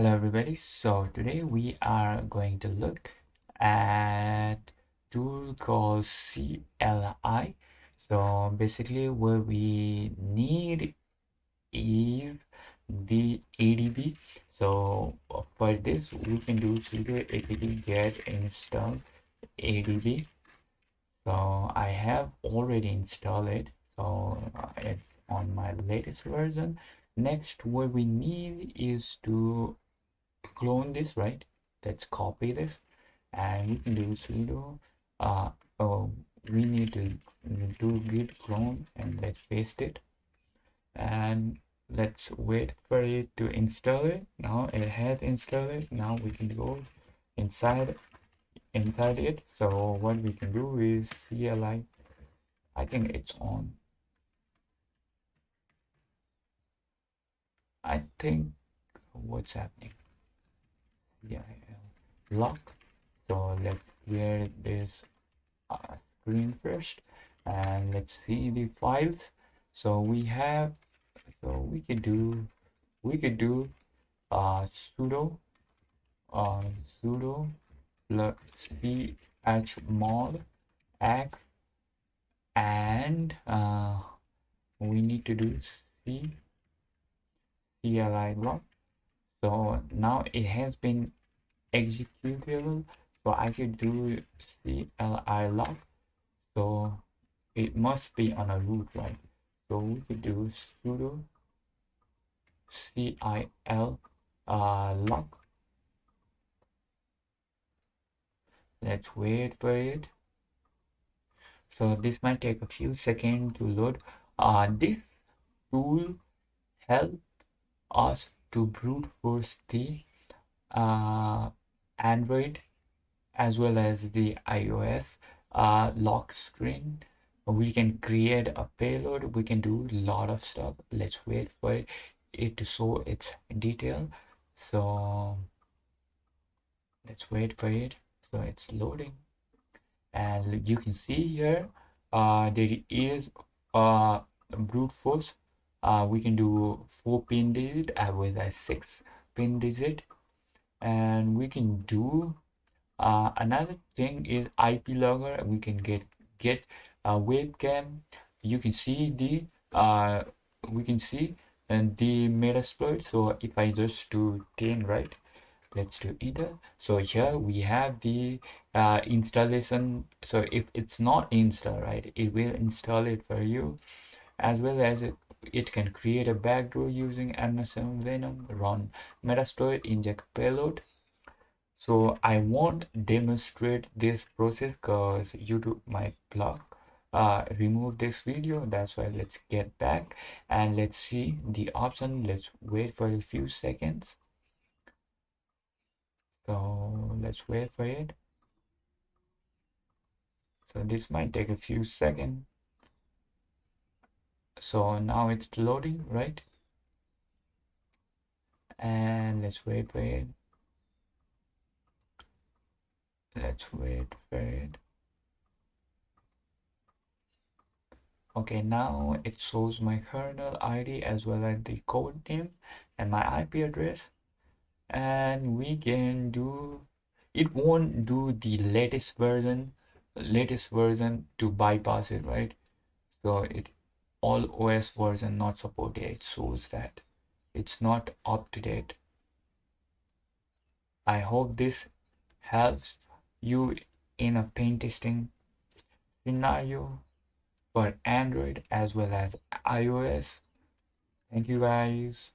Hello everybody, so today we are going to look at tool called CLI. So basically what we need is the ADB. So for this we can do sudo apt get install ADB. So I have already installed it, so it's on my latest version. Next what we need is to clone this, right? Let's copy this and we can do sudo oh, we need to do git clone and let's paste it and let's wait for it to install it. Now it has installed it. Now we can go inside it. So what we can do is CLI. I think it's on. I think what's happening? Yeah, lock. So let's clear this screen first and let's see the files. So we have, so we could do sudo sudo plus chmod x and we need to do CLI block. So now it has been executable, so I could do CLI log. So it must be on a root, right? So we could do sudo CIL log. Let's wait for it. So this might take a few seconds to load. This tool help us to brute force the Android as well as the iOS lock screen. We can create a payload. We can do a lot of stuff. Let's wait for it to show its detail. So let's wait for it. So it's loading and you can see here there is brute force. We can do 4-pin digit as well as 6-pin digit, and we can do another thing is IP logger. We can get a webcam. You can see the we can see and the metasploit. So if I just do 10, right, let's do enter. So here we have the installation. So if it's not installed, right, it will install it for you, as well as it can create a backdoor using MSM Venom, run metasploit, inject payload. So I won't demonstrate this process because YouTube might block remove this video. That's why let's get back and let's see the option. Let's wait for a few seconds. So let's wait for it. So this might take a few seconds. So now it's loading, right? And let's wait for it. Let's wait for it. Okay, now it shows my kernel ID as well as the code name and my IP address. And we can do, it won't do the latest version to bypass it, right? So it all OS version not supported. It shows that it's not up to date. I hope this helps you in a pen testing scenario for Android as well as iOS. Thank you guys.